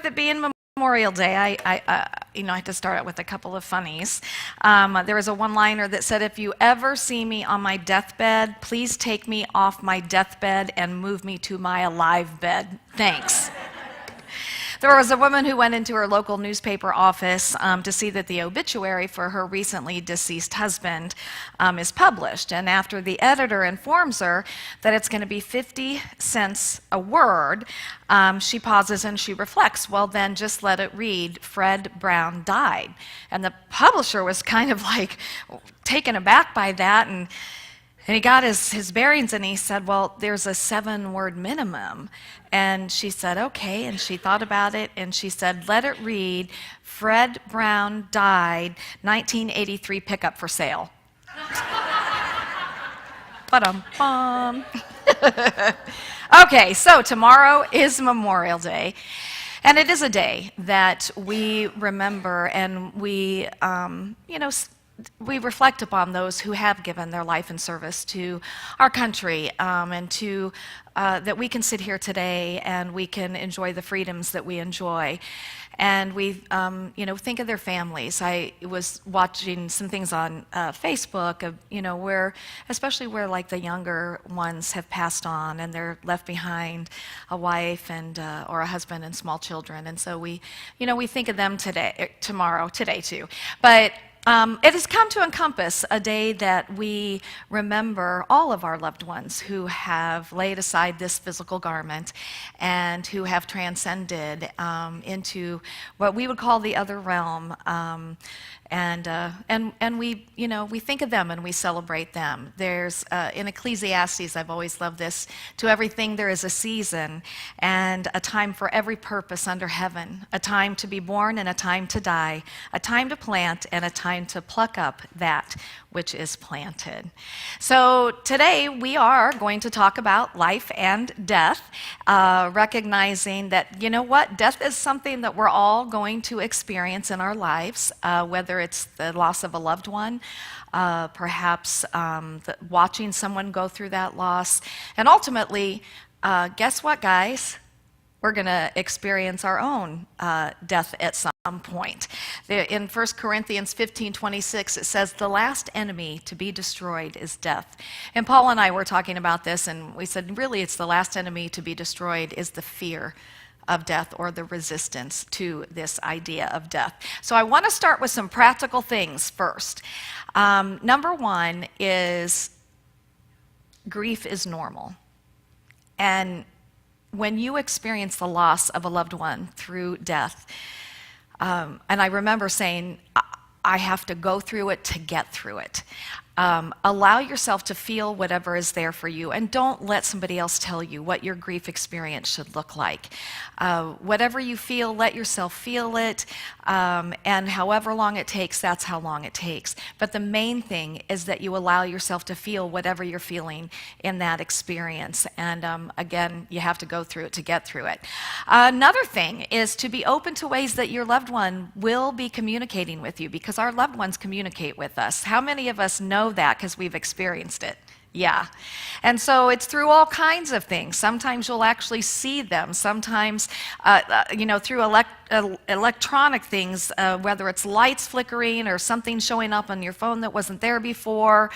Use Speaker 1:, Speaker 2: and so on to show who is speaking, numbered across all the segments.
Speaker 1: with it being Memorial Day, I had to start out with a couple of funnies. There was a one-liner that said, "If you ever see me on my deathbed, please take me off my deathbed and move me to my alive bed. Thanks." There was a woman who went into her local newspaper office to see that the obituary for her recently deceased husband is published. And after the editor informs her that it's going to be 50 cents a word, she pauses and she reflects, well, then just let it read, "Fred Brown died." And the publisher was kind of like taken aback by that, and he got his bearings, and he said, well, there's a 7-word minimum. And she said, okay. And she thought about it, and she said, let it read, "Fred Brown died, 1983 pickup for sale." Ba-dum-bum. Okay, so tomorrow is Memorial Day. And it is a day that we remember and we reflect upon those who have given their life in service to our country, and to that we can sit here today and we can enjoy the freedoms that we enjoy. And we, think of their families. I was watching some things on Facebook of, especially where like the younger ones have passed on and they're left behind a wife and or a husband and small children. And so we think of them today too. But it has come to encompass a day that we remember all of our loved ones who have laid aside this physical garment and who have transcended into what we would call the other realm. And we think of them and we celebrate them. There's in Ecclesiastes, I've always loved this, "To everything there is a season and a time for every purpose under heaven, a time to be born and a time to die, a time to plant and a time to pluck up that which is planted." So today we are going to talk about life and death, recognizing that, death is something that we're all going to experience in our lives, whether it's the loss of a loved one, perhaps watching someone go through that loss, and ultimately, guess what, guys? We're going to experience our own death at some point. In 1 Corinthians 15:26, it says, "The last enemy to be destroyed is death." And Paul and I were talking about this, and we said, really, it's the last enemy to be destroyed is the fear of death, or the resistance to this idea of death. So I want to start with some practical things first. Number one is grief is normal. And when you experience the loss of a loved one through death, and I remember saying, I have to go through it to get through it. Allow yourself to feel whatever is there for you, and don't let somebody else tell you what your grief experience should look like. Whatever you feel, let yourself feel it, and however long it takes, that's how long it takes. But the main thing is that you allow yourself to feel whatever you're feeling in that experience. And again, you have to go through it to get through it. Another thing is to be open to ways that your loved one will be communicating with you, because our loved ones communicate with us. How many of us know that because we've experienced it? Yeah. And so it's through all kinds of things. Sometimes you'll actually see them. Sometimes, through electronic things, whether it's lights flickering or something showing up on your phone that wasn't there before.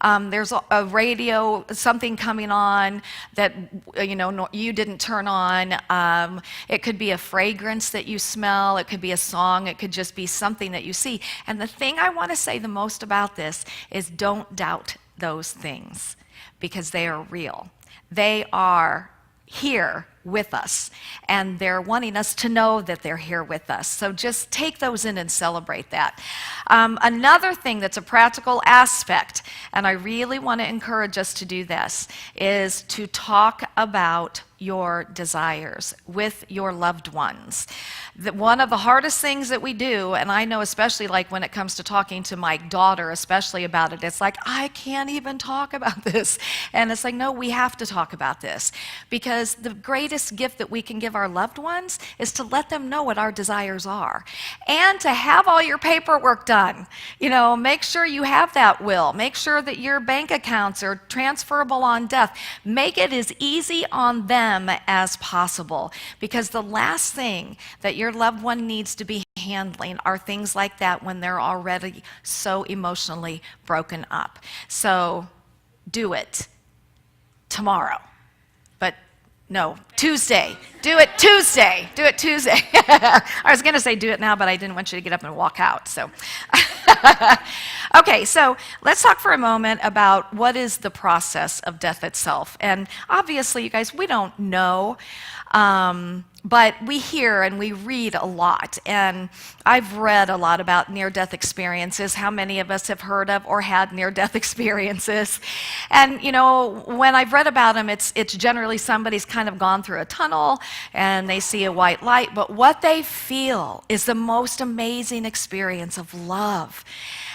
Speaker 1: There's a radio, something coming on that, you didn't turn on. It could be a fragrance that you smell. It could be a song. It could just be something that you see. And the thing I want to say the most about this is don't doubt those things, because they are real. They are here with us, and they're wanting us to know that they're here with us. So just take those in and celebrate that. Another thing that's a practical aspect, and I really want to encourage us to do this, is to talk about your desires with your loved ones. One of the hardest things that we do, and I know especially like when it comes to talking to my daughter, especially about it, it's like, I can't even talk about this. And it's like, no, we have to talk about this, because the greatest gift that we can give our loved ones is to let them know what our desires are, and to have all your paperwork done. Make sure you have that will. Make sure that your bank accounts are transferable on death. Make it as easy on them as possible, because the last thing that your loved one needs to be handling are things like that when they're already so emotionally broken up. So do it tomorrow. But no, Tuesday. Do it Tuesday. Do it Tuesday. I was going to say do it now, but I didn't want you to get up and walk out. So, okay, so let's talk for a moment about what is the process of death itself. And obviously, you guys, we don't know. But we hear and we read a lot, and I've read a lot about near-death experiences. How many of us have heard of or had near-death experiences? And when I've read about them, it's generally somebody's kind of gone through a tunnel and they see a white light, but what they feel is the most amazing experience of love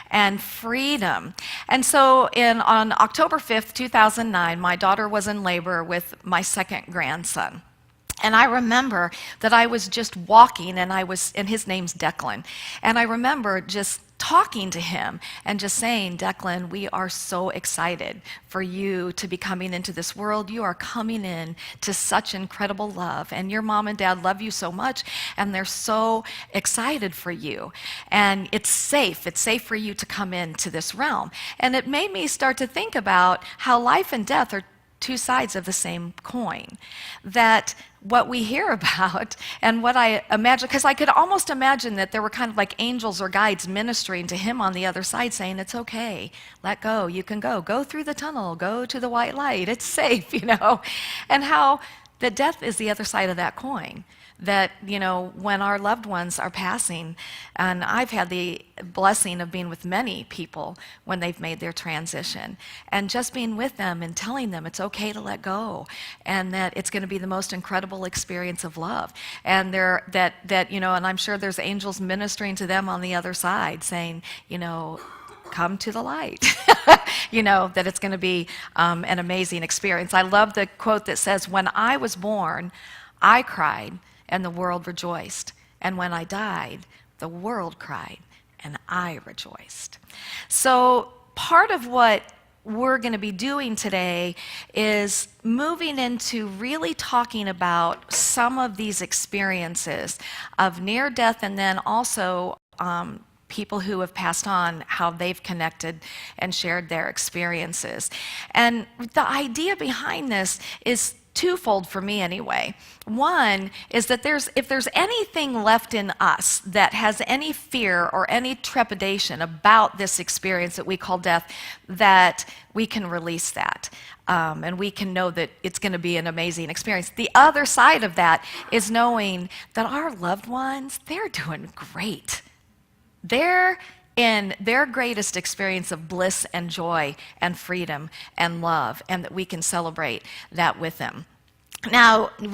Speaker 1: and freedom. And so on October 5th, 2009, my daughter was in labor with my second grandson. And I remember that I was just walking, and his name's Declan. And I remember just talking to him and just saying, Declan, we are so excited for you to be coming into this world. You are coming in to such incredible love, and your mom and dad love you so much, and they're so excited for you. And it's safe for you to come into this realm. And it made me start to think about how life and death are two sides of the same coin. That what we hear about and what I imagine, because I could almost imagine that there were kind of like angels or guides ministering to him on the other side, saying, it's okay, let go, you can go through the tunnel, go to the white light, it's safe, and how that death is the other side of that coin. That, when our loved ones are passing, and I've had the blessing of being with many people when they've made their transition, and just being with them and telling them it's okay to let go, and that it's going to be the most incredible experience of love. And and I'm sure there's angels ministering to them on the other side, saying, come to the light, that it's going to be an amazing experience. I love the quote that says, when I was born, I cried, and the world rejoiced. And when I died, the world cried, and I rejoiced. So part of what we're going to be doing today is moving into really talking about some of these experiences of near death, and then also people who have passed on, how they've connected and shared their experiences. And the idea behind this is twofold for me anyway. One is that if there's anything left in us that has any fear or any trepidation about this experience that we call death, that we can release that. And we can know that it's going to be an amazing experience. The other side of that is knowing that our loved ones, they're doing great. They're in their greatest experience of bliss and joy and freedom and love, and that we can celebrate that with them. Now, Dr.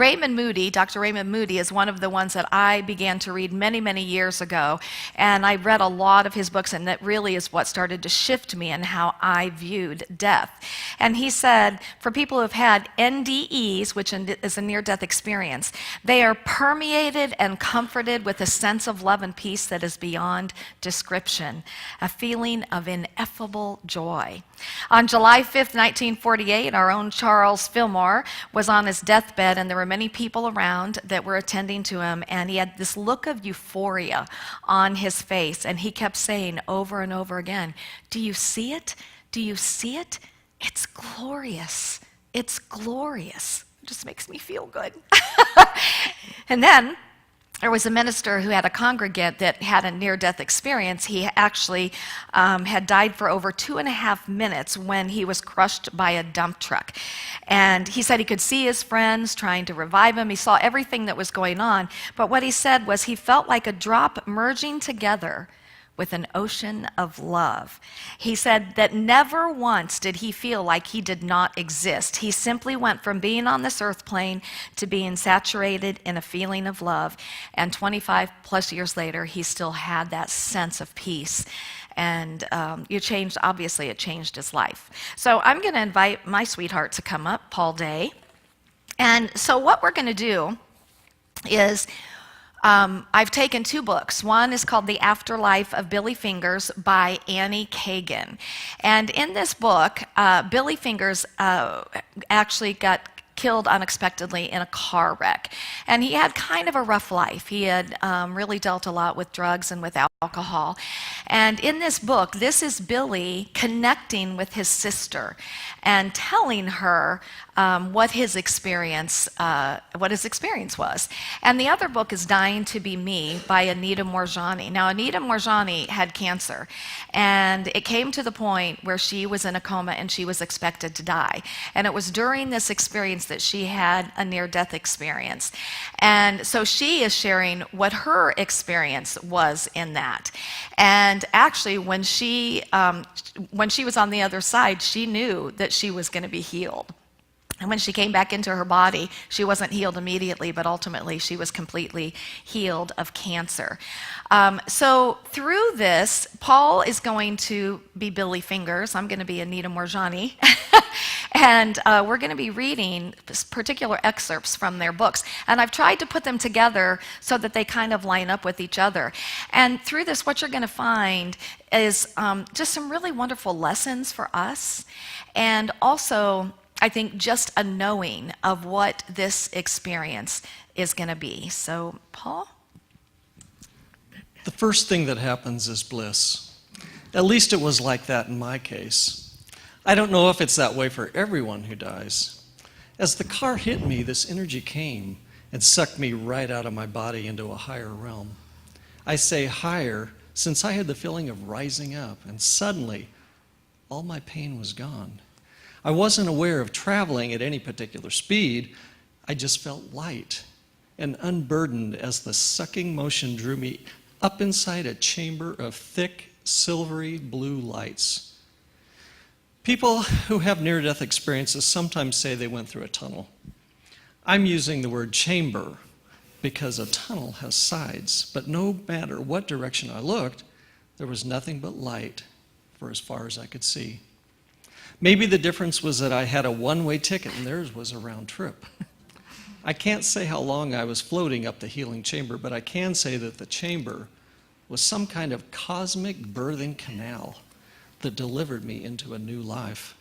Speaker 1: Raymond Moody is one of the ones that I began to read many, many years ago, and I read a lot of his books, and that really is what started to shift me in how I viewed death. And he said, for people who have had NDEs, which is a near-death experience, they are permeated and comforted with a sense of love and peace that is beyond description, a feeling of ineffable joy. On July 5th, 1948, our own Charles Fillmore was on his deathbed, and there were many people around that were attending to him, and he had this look of euphoria on his face, and he kept saying over and over again, do you see it? Do you see it? It's glorious. It's glorious. It just makes me feel good. And then there was a minister who had a congregant that had a near-death experience. He actually had died for over 2.5 minutes when he was crushed by a dump truck. And he said he could see his friends trying to revive him. He saw everything that was going on. But what he said was he felt like a drop merging together with an ocean of love. He said that never once did he feel like he did not exist. He simply went from being on this earth plane to being saturated in a feeling of love. And 25 plus years later, he still had that sense of peace. And obviously it changed his life. So I'm going to invite my sweetheart to come up, Paul Day. And so what we're going to do is I've taken 2 books. One is called The Afterlife of Billy Fingers by Annie Kagan. And in this book, Billy Fingers actually got killed unexpectedly in a car wreck. And he had kind of a rough life. He had really dealt a lot with drugs and with alcohol. And in this book, this is Billy connecting with his sister and telling her what his experience was. And the other book is Dying to Be Me by Anita Moorjani. Now, Anita Moorjani had cancer, and it came to the point where she was in a coma and she was expected to die. And it was during this experience that she had a near-death experience. And so she is sharing what her experience was in that. And actually, when she was on the other side, she knew that she was going to be healed. And when she came back into her body, she wasn't healed immediately, but ultimately she was completely healed of cancer. So through this, Paul is going to be Billy Fingers. I'm going to be Anita Moorjani. And we're going to be reading particular excerpts from their books. And I've tried to put them together so that they kind of line up with each other. And through this, what you're going to find is just some really wonderful lessons for us. And also, I think just a knowing of what this experience is going to be. So, Paul?
Speaker 2: The first thing that happens is bliss. At least it was like that in my case. I don't know if it's that way for everyone who dies. As the car hit me, this energy came and sucked me right out of my body into a higher realm. I say higher since I had the feeling of rising up, and suddenly all my pain was gone. I wasn't aware of traveling at any particular speed. I just felt light and unburdened as the sucking motion drew me up inside a chamber of thick, silvery blue lights. People who have near-death experiences sometimes say they went through a tunnel. I'm using the word chamber because a tunnel has sides, but no matter what direction I looked, there was nothing but light for as far as I could see. Maybe the difference was that I had a one-way ticket and theirs was a round trip. I can't say how long I was floating up the healing chamber, but I can say that the chamber was some kind of cosmic birthing canal that delivered me into a new life.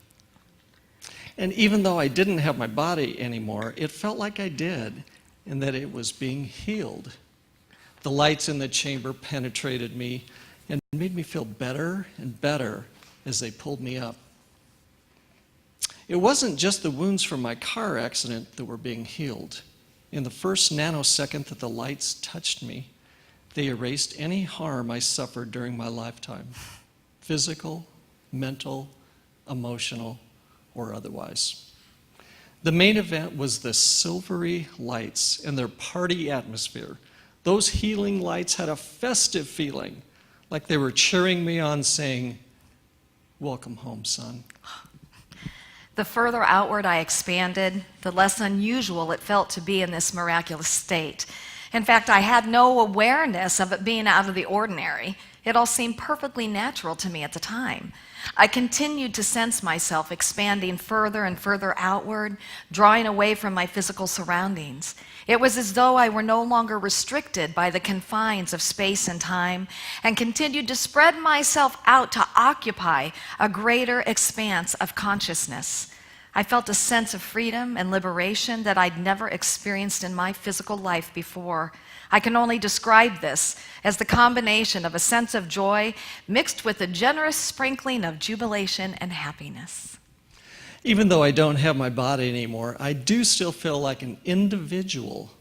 Speaker 2: And even though I didn't have my body anymore, it felt like I did, and that it was being healed. The lights in the chamber penetrated me and made me feel better and better as they pulled me up. It wasn't just the wounds from my car accident that were being healed. In the first nanosecond that the lights touched me, they erased any harm I suffered during my lifetime, physical, mental, emotional, or otherwise. The main event was the silvery lights and their party atmosphere. Those healing lights had a festive feeling, like they were cheering me on, saying, "Welcome home, son."
Speaker 1: The further outward I expanded, the less unusual it felt to be in this miraculous state. In fact, I had no awareness of it being out of the ordinary. It all seemed perfectly natural to me at the time. I continued to sense myself expanding further and further outward, drawing away from my physical surroundings. It was as though I were no longer restricted by the confines of space and time, and continued to spread myself out to occupy a greater expanse of consciousness. I felt a sense of freedom and liberation that I'd never experienced in my physical life before. I can only describe this as the combination of a sense of joy mixed with a generous sprinkling of jubilation and happiness.
Speaker 2: Even though I don't have my body anymore, I do still feel like an individual.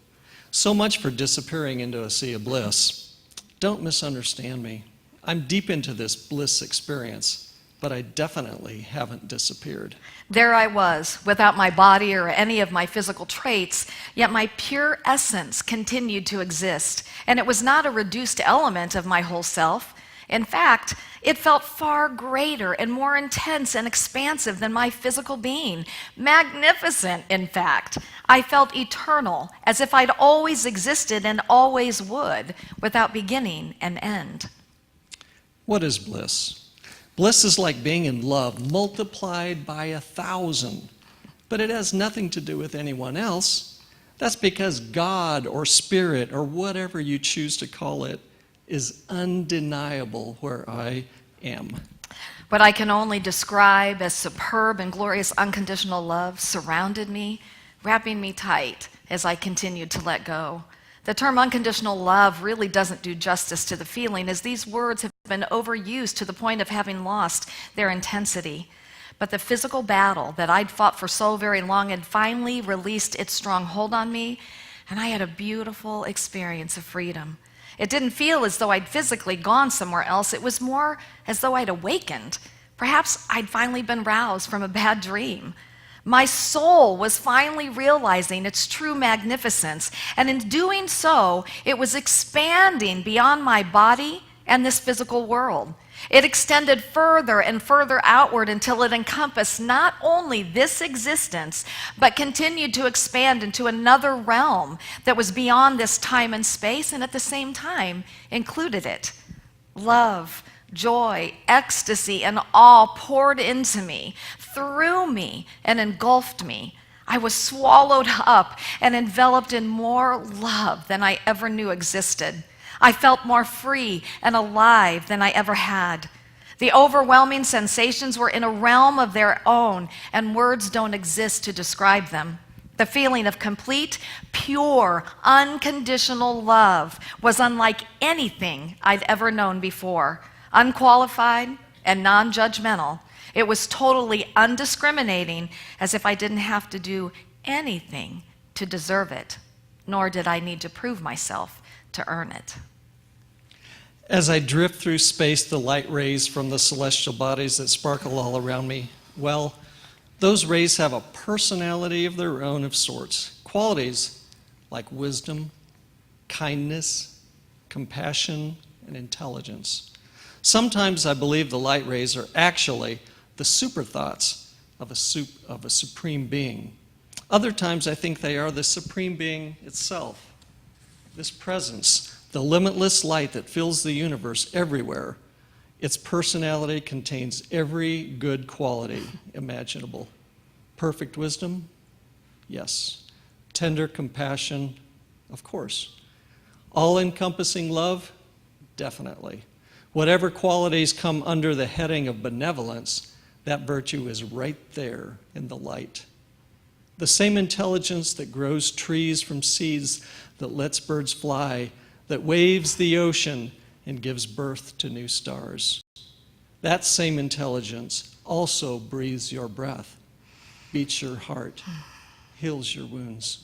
Speaker 2: So much for disappearing into a sea of bliss. Don't misunderstand me. I'm deep into this bliss experience, but I definitely haven't disappeared.
Speaker 1: There I was, without my body or any of my physical traits, yet my pure essence continued to exist, and it was not a reduced element of my whole self. In fact, it felt far greater and more intense and expansive than my physical being. Magnificent, in fact. I felt eternal, as if I'd always existed and always would, without beginning and end.
Speaker 2: What is bliss? Bliss is like being in love multiplied by 1,000, but it has nothing to do with anyone else. That's because God or Spirit or whatever you choose to call it is undeniable where I am.
Speaker 1: What I can only describe as superb and glorious unconditional love surrounded me, wrapping me tight as I continued to let go. The term unconditional love really doesn't do justice to the feeling, as these words have been overused to the point of having lost their intensity. But the physical battle that I'd fought for so very long had finally released its strong hold on me, and I had a beautiful experience of freedom. It didn't feel as though I'd physically gone somewhere else. It was more as though I'd awakened. Perhaps I'd finally been roused from a bad dream. My soul was finally realizing its true magnificence, and in doing so, it was expanding beyond my body and this physical world. It extended further and further outward until it encompassed not only this existence, but continued to expand into another realm that was beyond this time and space, and at the same time included it. Love, joy, ecstasy, and awe poured into me, through me, and engulfed me. I was swallowed up and enveloped in more love than I ever knew existed. I felt more free and alive than I ever had. The overwhelming sensations were in a realm of their own, and words don't exist to describe them. The feeling of complete, pure, unconditional love was unlike anything I'd ever known before. Unqualified and non-judgmental. It was totally undiscriminating, as if I didn't have to do anything to deserve it, nor did I need to prove myself to earn it.
Speaker 2: As I drift through space, the light rays from the celestial bodies that sparkle all around me, well, those rays have a personality of their own of sorts. Qualities like wisdom, kindness, compassion, and intelligence. Sometimes I believe the light rays are actually the super thoughts of a supreme being. Other times I think they are the supreme being itself. This presence, the limitless light that fills the universe everywhere, its personality contains every good quality imaginable. Perfect wisdom? Yes. Tender compassion? Of course. All-encompassing love? Definitely. Whatever qualities come under the heading of benevolence, that virtue is right there in the light. The same intelligence that grows trees from seeds, that lets birds fly, that waves the ocean and gives birth to new stars. That same intelligence also breathes your breath, beats your heart, heals your wounds.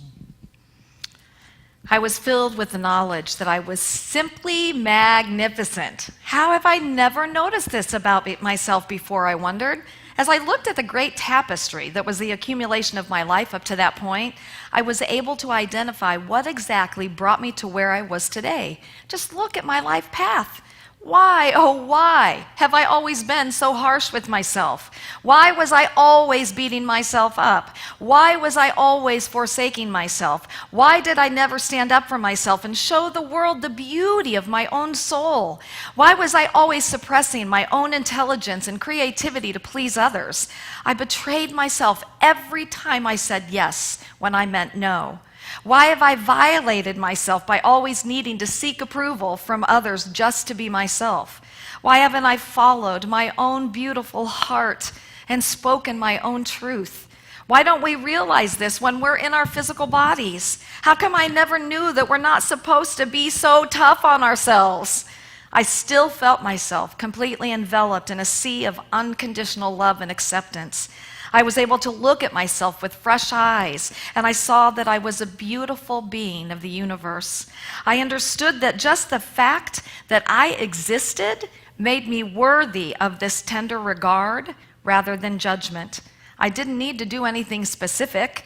Speaker 1: I was filled with the knowledge that I was simply magnificent. How have I never noticed this about myself before, I wondered? As I looked at the great tapestry that was the accumulation of my life up to that point, I was able to identify what exactly brought me to where I was today. Just look at my life path. Why, oh why, have I always been so harsh with myself? Why was I always beating myself up? Why was I always forsaking myself? Why did I never stand up for myself and show the world the beauty of my own soul? Why was I always suppressing my own intelligence and creativity to please others? I betrayed myself every time I said yes when I meant no. Why have I violated myself by always needing to seek approval from others just to be myself? Why haven't I followed my own beautiful heart and spoken my own truth? Why don't we realize this when we're in our physical bodies? How come I never knew that we're not supposed to be so tough on ourselves? I still felt myself completely enveloped in a sea of unconditional love and acceptance. I was able to look at myself with fresh eyes, and I saw that I was a beautiful being of the universe. I understood that just the fact that I existed made me worthy of this tender regard rather than judgment. I didn't need to do anything specific.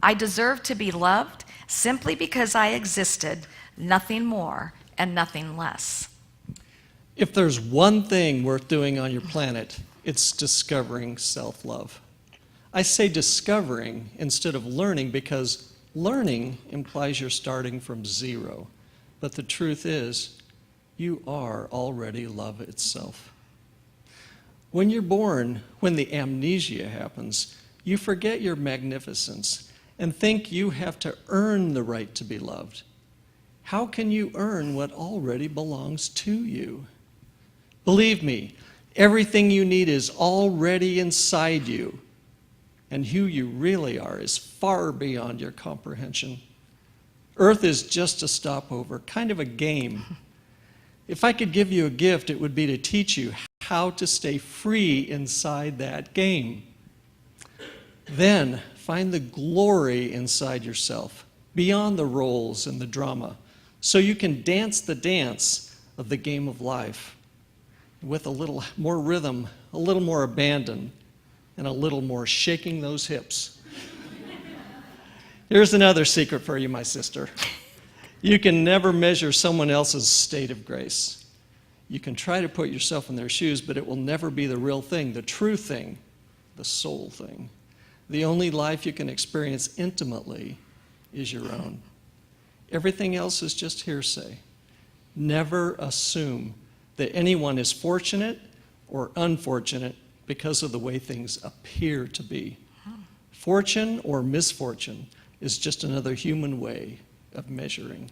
Speaker 1: I deserved to be loved simply because I existed, nothing more and nothing less.
Speaker 2: If there's one thing worth doing on your planet, it's discovering self-love. I say discovering instead of learning because learning implies you're starting from zero. But the truth is, you are already love itself. When you're born, when the amnesia happens, you forget your magnificence and think you have to earn the right to be loved. How can you earn what already belongs to you? Believe me, everything you need is already inside you, and who you really are is far beyond your comprehension. Earth is just a stopover, kind of a game. If I could give you a gift, it would be to teach you how to stay free inside that game. Then find the glory inside yourself, beyond the roles and the drama, so you can dance the dance of the game of life with a little more rhythm, a little more abandon, and a little more shaking those hips. Here's another secret for you, my sister. You can never measure someone else's state of grace. You can try to put yourself in their shoes, but it will never be the real thing, the true thing, the soul thing. The only life you can experience intimately is your own. Everything else is just hearsay. Never assume that anyone is fortunate or unfortunate because of the way things appear to be. Fortune or misfortune is just another human way of measuring.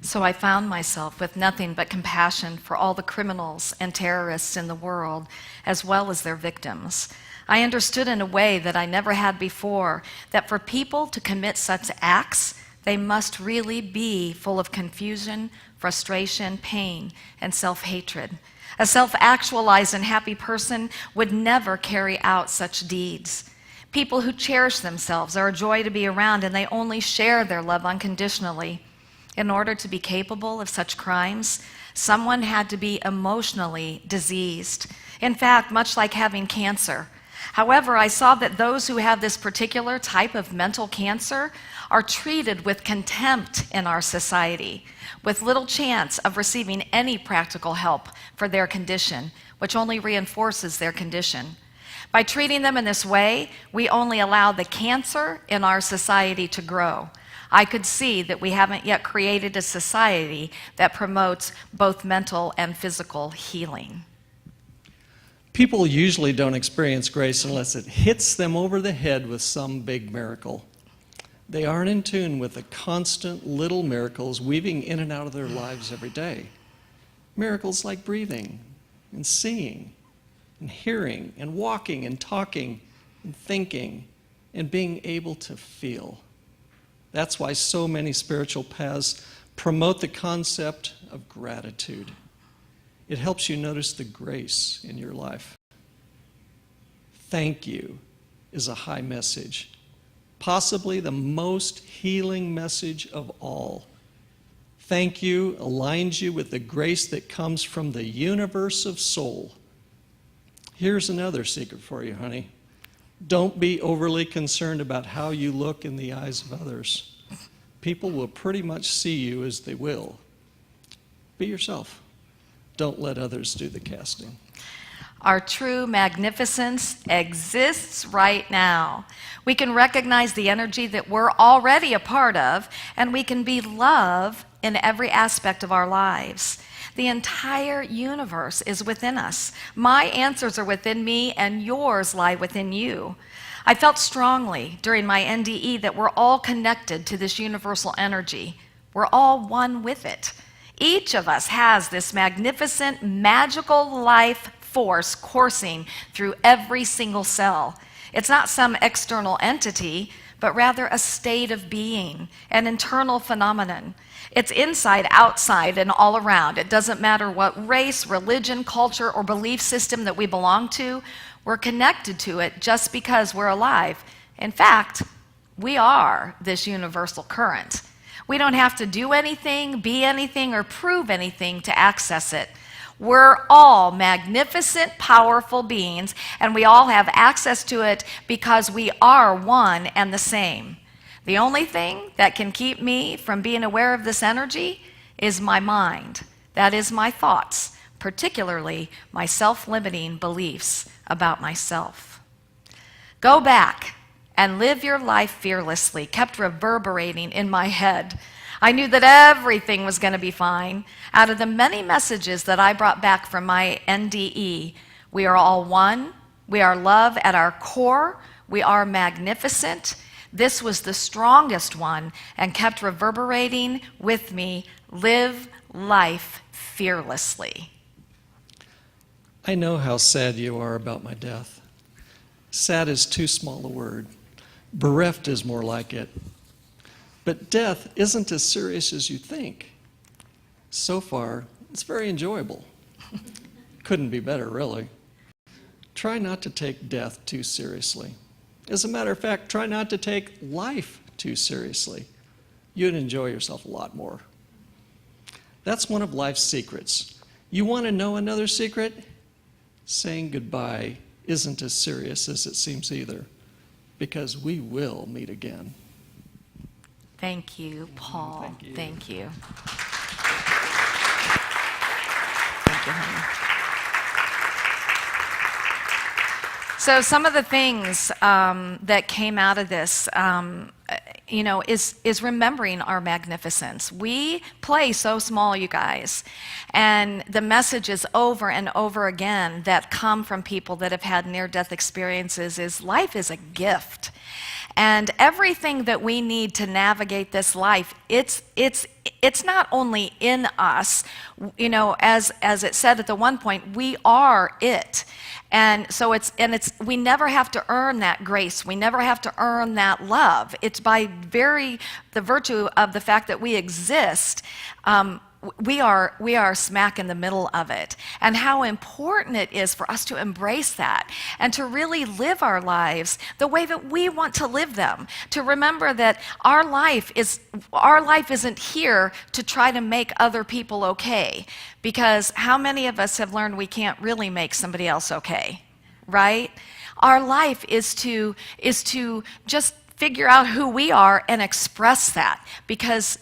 Speaker 1: So I found myself with nothing but compassion for all the criminals and terrorists in the world, as well as their victims. I understood in a way that I never had before that for people to commit such acts, they must really be full of confusion, frustration, pain, and self-hatred. A self-actualized and happy person would never carry out such deeds. People who cherish themselves are a joy to be around, and they only share their love unconditionally. In order to be capable of such crimes, someone had to be emotionally diseased. In fact, much like having cancer. However, I saw that those who have this particular type of mental cancer are treated with contempt in our society, with little chance of receiving any practical help for their condition, which only reinforces their condition. By treating them in this way, we only allow the cancer in our society to grow. I could see that we haven't yet created a society that promotes both mental and physical healing.
Speaker 2: People usually don't experience grace unless it hits them over the head with some big miracle. They aren't in tune with the constant little miracles weaving in and out of their lives every day. Miracles like breathing and seeing and hearing and walking and talking and thinking and being able to feel. That's why so many spiritual paths promote the concept of gratitude. It helps you notice the grace in your life. Thank you is a high message, possibly the most healing message of all. Thank you aligns you with the grace that comes from the universe of soul. Here's another secret for you, honey. Don't be overly concerned about how you look in the eyes of others. People will pretty much see you as they will. Be yourself. Don't let others do the casting.
Speaker 1: Our true magnificence exists right now. We can recognize the energy that we're already a part of, and we can be love in every aspect of our lives. The entire universe is within us. My answers are within me, and yours lie within you. I felt strongly during my NDE that we're all connected to this universal energy. We're all one with it. Each of us has this magnificent, magical life force coursing through every single cell. It's not some external entity, but rather a state of being, an internal phenomenon. It's inside, outside, and all around. It doesn't matter what race, religion, culture, or belief system that we belong to. We're connected to it just because we're alive. In fact, we are this universal current. We don't have to do anything, be anything, or prove anything to access it. We're all magnificent, powerful beings, and we all have access to it because we are one and the same. The only thing that can keep me from being aware of this energy is my mind. That is my thoughts. particularly my self-limiting beliefs about myself. Go back and live your life fearlessly kept reverberating in my head. I knew that everything was going to be fine. Out of the many messages that I brought back from my NDE, we are all one, we are love at our core, we are magnificent. This was the strongest one and kept reverberating with me. Live life fearlessly.
Speaker 2: I know how sad you are about my death. Sad is too small a word. Bereft is more like it. But death isn't as serious as you think. So far, it's very enjoyable. Couldn't be better, really. Try not to take death too seriously. As a matter of fact, try not to take life too seriously. You'd enjoy yourself a lot more. That's one of life's secrets. You want to know another secret? Saying goodbye isn't as serious as it seems either, because we will meet again.
Speaker 1: Thank you, Paul.
Speaker 2: Thank you.
Speaker 1: Thank you. Thank you, honey. So some of the things that came out of this, is remembering our magnificence. We play so small, you guys, and the messages over and over again that come from people that have had near-death experiences is life is a gift. And everything that we need to navigate this life, it's not only in us, as it said at the one point, we are it. And so we never have to earn that grace. We never have to earn that love. It's by the virtue of the fact that we exist, we are smack in the middle of it. And how important it is for us to embrace that and to really live our lives the way that we want to live them. To remember that our life isn't here to try to make other people okay. Because how many of us have learned we can't really make somebody else okay, right? Our life is to just figure out who we are and express that, because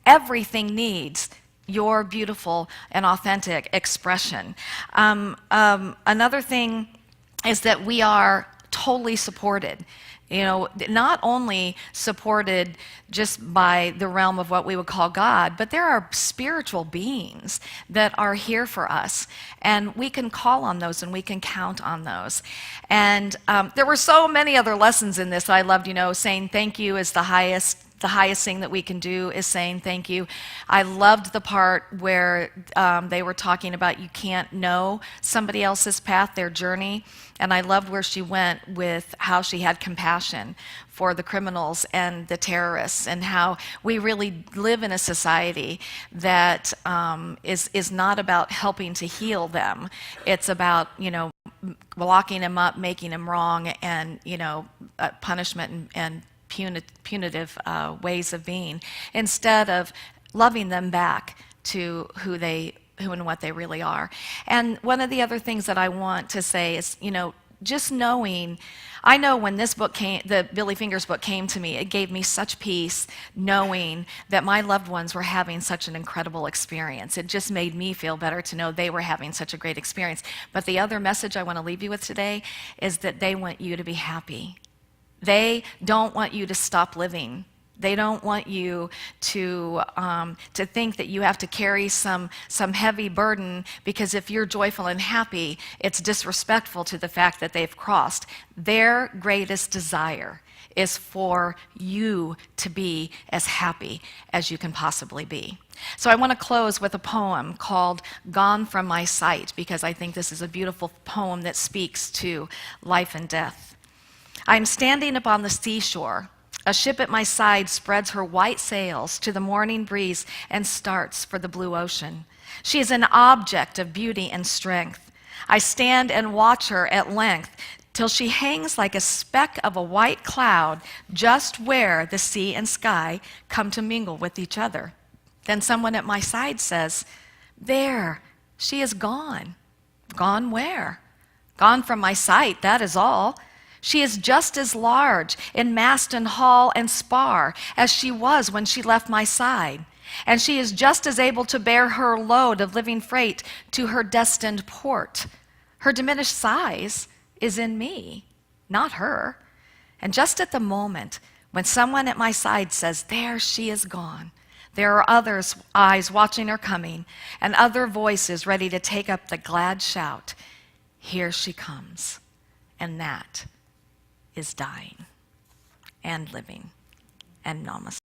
Speaker 1: everything needs your beautiful and authentic expression. Another thing is that we are totally supported. Not only supported just by the realm of what we would call God, but there are spiritual beings that are here for us, and we can call on those and we can count on those. And there were so many other lessons in this that I loved. Saying thank you is the highest thing that we can do is saying thank you. I loved the part where they were talking about you can't know somebody else's path, their journey. And I loved where she went with how she had compassion for the criminals and the terrorists, and how we really live in a society that is not about helping to heal them. It's about, locking them up, making them wrong, and, punishment and punitive ways of being, instead of loving them back to who and what they really are. And one of the other things that I want to say is, just knowing, I know when this book the Billy Fingers book came to me, it gave me such peace knowing that my loved ones were having such an incredible experience. It just made me feel better to know they were having such a great experience. But the other message I want to leave you with today is that they want you to be happy. They don't want you to stop living. They don't want you to think that you have to carry some heavy burden, because if you're joyful and happy, it's disrespectful to the fact that they've crossed. Their greatest desire is for you to be as happy as you can possibly be. So I want to close with a poem called Gone From My Sight, because I think this is a beautiful poem that speaks to life and death. I'm standing upon the seashore. A ship at my side spreads her white sails to the morning breeze and starts for the blue ocean. She is an object of beauty and strength. I stand and watch her at length till she hangs like a speck of a white cloud just where the sea and sky come to mingle with each other. Then someone at my side says, "There, she is gone." Gone where? Gone from my sight, that is all. She is just as large in mast and hull and spar as she was when she left my side. And she is just as able to bear her load of living freight to her destined port. Her diminished size is in me, not her. And just at the moment when someone at my side says, there she is gone, there are others' eyes watching her coming, and other voices ready to take up the glad shout, here she comes. And that is dying and living. And namaste.